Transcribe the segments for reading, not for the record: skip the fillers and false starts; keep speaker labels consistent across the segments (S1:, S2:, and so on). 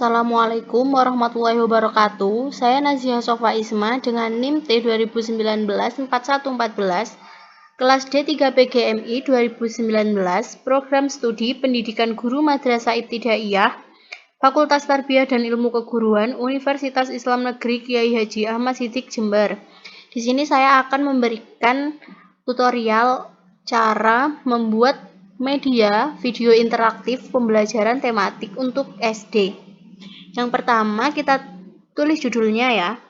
S1: Assalamualaikum warahmatullahi wabarakatuh. Saya Naziha Sofa Isma dengan NIM T 2019-4114, kelas D3 PGMI 2019, program studi Pendidikan Guru Madrasah Ibtidaiyah, Fakultas Tarbiyah dan Ilmu Keguruan, Universitas Islam Negeri Kiai Haji Ahmad Siddiq Jember. Di sini saya akan memberikan tutorial cara membuat media video interaktif pembelajaran tematik untuk SD. Yang pertama, kita tulis judulnya ya.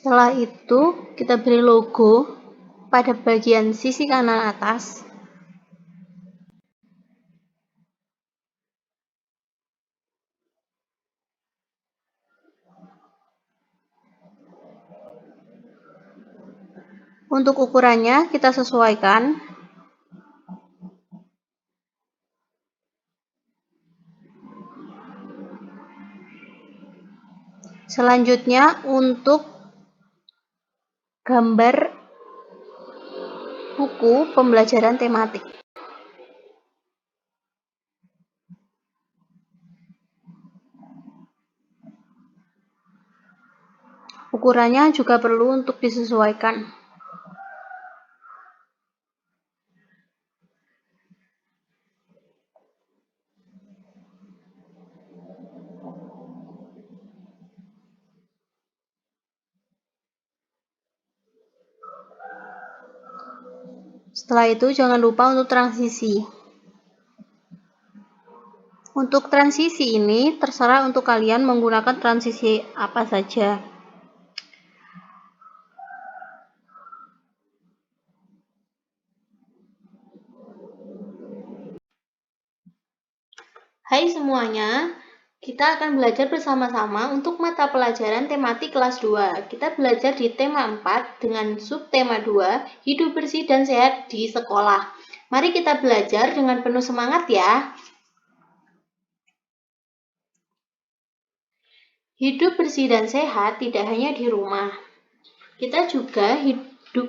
S1: Setelah itu, kita beri logo pada bagian sisi kanan atas. Untuk ukurannya, kita sesuaikan. Selanjutnya, untuk gambar buku pembelajaran tematik. Ukurannya juga perlu untuk disesuaikan. Setelah itu, jangan lupa untuk transisi. Untuk transisi ini, terserah untuk kalian menggunakan transisi apa saja. Hai semuanya, kita akan belajar bersama-sama untuk mata pelajaran tematik kelas 2. Kita belajar di tema 4 dengan subtema 2, hidup bersih dan sehat di sekolah. Mari kita belajar dengan penuh semangat ya. Hidup bersih dan sehat tidak hanya di rumah. Kita juga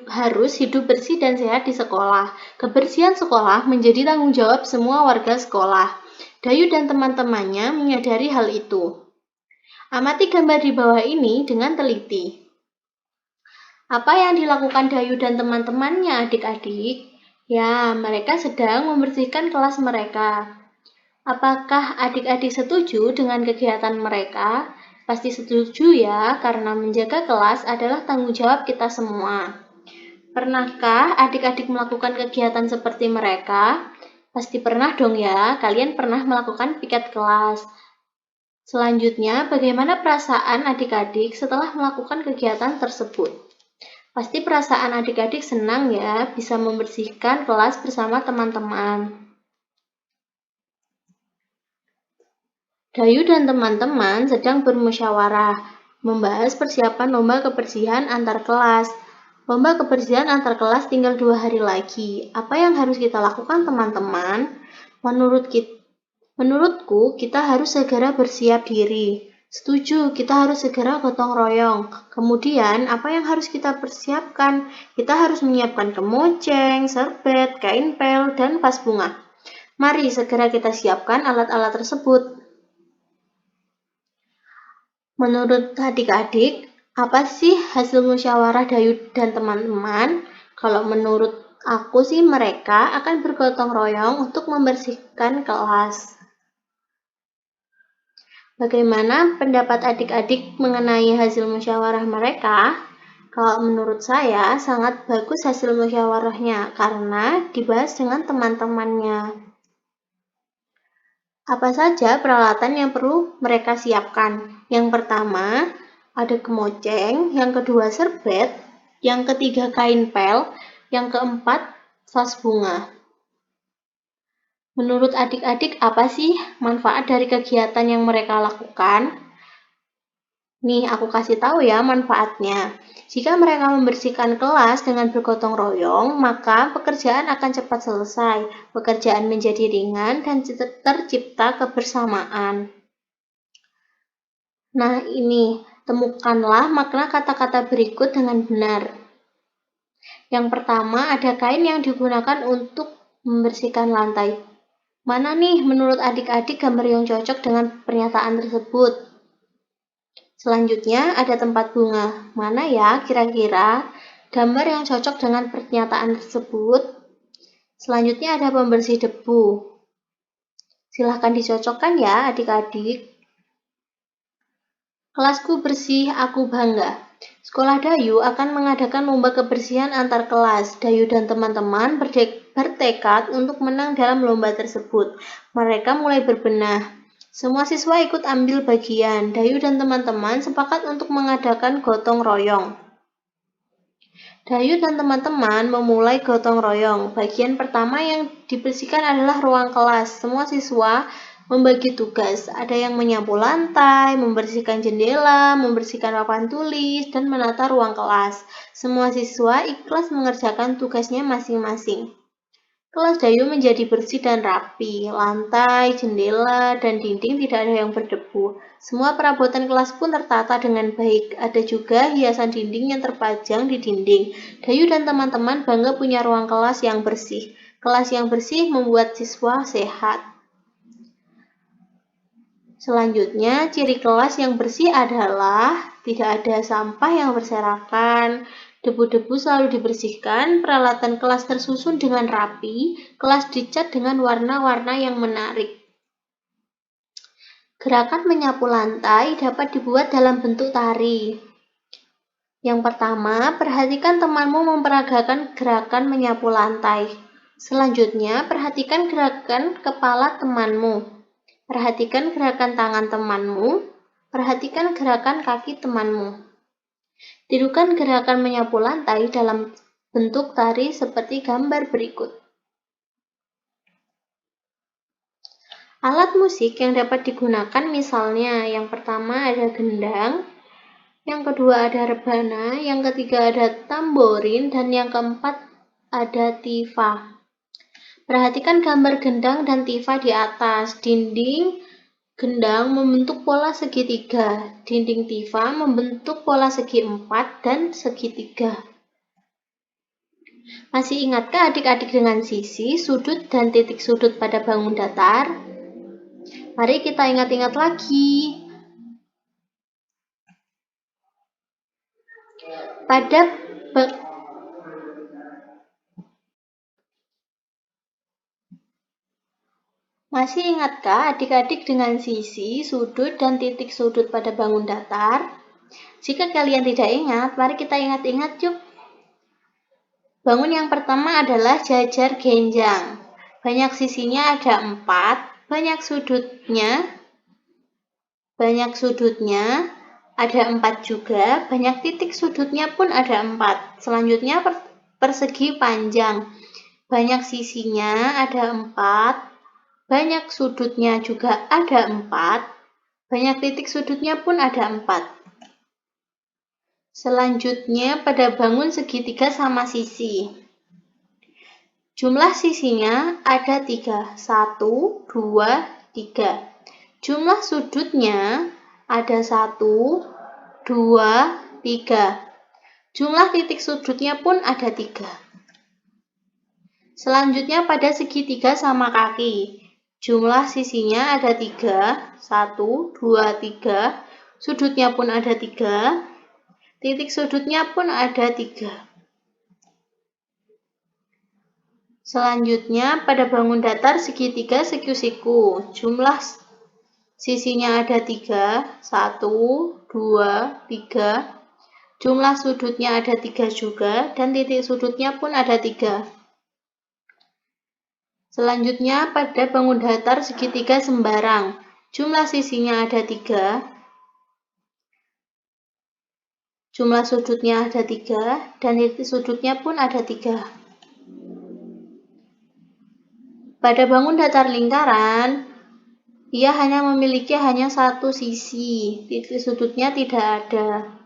S1: harus hidup bersih dan sehat di sekolah. Kebersihan sekolah menjadi tanggung jawab semua warga sekolah. Dayu dan teman-temannya menyadari hal itu. Amati gambar di bawah ini dengan teliti. Apa yang dilakukan Dayu dan teman-temannya, adik-adik? Ya, mereka sedang membersihkan kelas mereka. Apakah adik-adik setuju dengan kegiatan mereka? Pasti setuju ya, karena menjaga kelas adalah tanggung jawab kita semua. Pernahkah adik-adik melakukan kegiatan seperti mereka? Pasti pernah dong ya, kalian pernah melakukan piket kelas. Selanjutnya, bagaimana perasaan adik-adik setelah melakukan kegiatan tersebut? Pasti perasaan adik-adik senang ya, bisa membersihkan kelas bersama teman-teman. Dayu dan teman-teman sedang bermusyawarah, membahas persiapan lomba kebersihan antar kelas. Lomba kebersihan antar kelas tinggal 2 hari lagi. Apa yang harus kita lakukan teman-teman? Menurutku, kita harus segera bersiap diri. Setuju, kita harus segera gotong royong. Kemudian, apa yang harus kita persiapkan? Kita harus menyiapkan kemoceng, serbet, kain pel, dan vas bunga. Mari segera kita siapkan alat-alat tersebut. Menurut adik-adik, apa sih hasil musyawarah Dayu dan teman-teman? Kalau menurut aku sih mereka akan bergotong royong untuk membersihkan kelas. Bagaimana pendapat adik-adik mengenai hasil musyawarah mereka? Kalau menurut saya sangat bagus hasil musyawarahnya karena dibahas dengan teman-temannya. Apa saja peralatan yang perlu mereka siapkan? Yang pertama, ada kemoceng, yang kedua serbet, yang ketiga kain pel, yang keempat vas bunga. Menurut adik-adik, apa sih manfaat dari kegiatan yang mereka lakukan? Nih, aku kasih tahu ya manfaatnya. Jika mereka membersihkan kelas dengan bergotong royong, maka pekerjaan akan cepat selesai, pekerjaan menjadi ringan, dan tercipta kebersamaan. Nah, ini, temukanlah makna kata-kata berikut dengan benar. Yang pertama, ada kain yang digunakan untuk membersihkan lantai. Mana nih menurut adik-adik gambar yang cocok dengan pernyataan tersebut? Selanjutnya ada tempat bunga. Mana ya kira-kira gambar yang cocok dengan pernyataan tersebut? Selanjutnya ada pembersih debu. Silahkan dicocokkan ya adik-adik. Kelasku bersih, aku bangga. Sekolah Dayu akan mengadakan lomba kebersihan antar kelas. Dayu dan teman-teman bertekad untuk menang dalam lomba tersebut. Mereka mulai berbenah. Semua siswa ikut ambil bagian. Dayu dan teman-teman sepakat untuk mengadakan gotong royong. Dayu dan teman-teman memulai gotong royong. Bagian pertama yang dibersihkan adalah ruang kelas. Semua siswa membagi tugas, ada yang menyapu lantai, membersihkan jendela, membersihkan papan tulis, dan menata ruang kelas. Semua siswa ikhlas mengerjakan tugasnya masing-masing. Kelas Dayu menjadi bersih dan rapi, lantai, jendela, dan dinding tidak ada yang berdebu. Semua perabotan kelas pun tertata dengan baik. Ada juga hiasan dinding yang terpajang di dinding. Dayu dan teman-teman bangga punya ruang kelas yang bersih. Kelas yang bersih membuat siswa sehat. Selanjutnya, ciri kelas yang bersih adalah tidak ada sampah yang berserakan, debu-debu selalu dibersihkan, peralatan kelas tersusun dengan rapi, kelas dicat dengan warna-warna yang menarik. Gerakan menyapu lantai dapat dibuat dalam bentuk tari. Yang pertama, perhatikan temanmu memperagakan gerakan menyapu lantai. Selanjutnya, perhatikan gerakan kepala temanmu. Perhatikan gerakan tangan temanmu, perhatikan gerakan kaki temanmu. Tirukan gerakan menyapu lantai dalam bentuk tari seperti gambar berikut. Alat musik yang dapat digunakan misalnya yang pertama ada gendang, yang kedua ada rebana, yang ketiga ada tamborin, dan yang keempat ada tifa. Perhatikan gambar gendang dan tifa di atas. Dinding gendang membentuk pola segitiga. Dinding tifa membentuk pola segi 4 dan segitiga. Masih ingatkah adik-adik dengan sisi, sudut, dan titik sudut pada bangun datar? Mari kita ingat-ingat lagi. Masih ingatkah adik-adik dengan sisi, sudut, dan titik sudut pada bangun datar? Jika kalian tidak ingat, mari kita ingat-ingat yuk. Bangun yang pertama adalah jajar genjang. Banyak sisinya ada 4, banyak sudutnya ada 4 juga, banyak titik sudutnya pun ada 4. Selanjutnya persegi panjang. Banyak sisinya ada 4, banyak sudutnya juga ada 4, banyak titik sudutnya pun ada 4. Selanjutnya pada bangun segitiga sama sisi. Jumlah sisinya ada 3, 1, 2, 3. Jumlah sudutnya ada 1, 2, 3. Jumlah titik sudutnya pun ada 3. Selanjutnya pada segitiga sama kaki. Jumlah sisinya ada 3, 1, 2, 3. Sudutnya pun ada 3. Titik sudutnya pun ada 3. Selanjutnya pada bangun datar segitiga siku-siku. Jumlah sisinya ada 3, 1, 2, 3. Jumlah sudutnya ada 3 juga, dan titik sudutnya pun ada 3. Selanjutnya pada bangun datar segitiga sembarang. Jumlah sisinya ada 3. Jumlah sudutnya ada 3, dan titik sudutnya pun ada 3. Pada bangun datar lingkaran, ia memiliki hanya satu sisi, titik sudutnya tidak ada.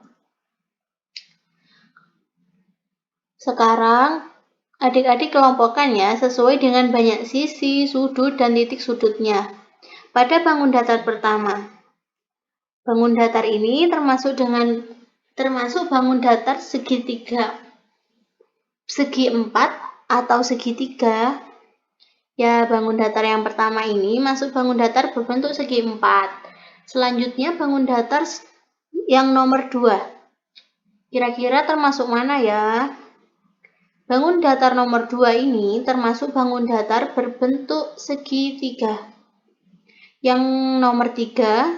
S1: Sekarang, adik-adik kelompokkan ya sesuai dengan banyak sisi, sudut, dan titik sudutnya. Pada bangun datar pertama, bangun datar ini termasuk bangun datar segitiga, segi 4 atau segitiga. Ya, bangun datar yang pertama ini masuk bangun datar berbentuk segi 4. Selanjutnya bangun datar yang nomor 2. Kira-kira termasuk mana ya? Bangun datar nomor 2 ini termasuk bangun datar berbentuk segitiga. Yang nomor 3,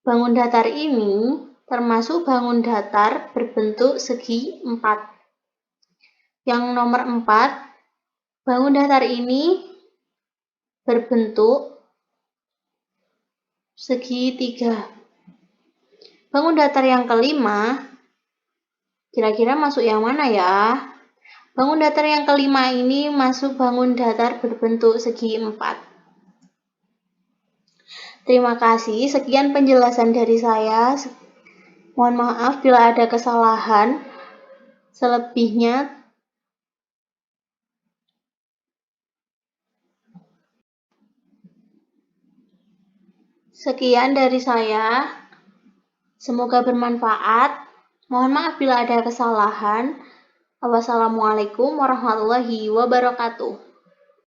S1: bangun datar ini termasuk bangun datar berbentuk segi 4. Yang nomor 4, bangun datar ini berbentuk segitiga. Bangun datar yang kelima, kira-kira masuk yang mana ya? Bangun datar yang kelima ini masuk bangun datar berbentuk segi 4. Terima kasih, sekian penjelasan dari saya. Mohon maaf bila ada kesalahan. Selebihnya, sekian dari saya. Semoga bermanfaat. Mohon maaf bila ada kesalahan. Wassalamualaikum warahmatullahi wabarakatuh.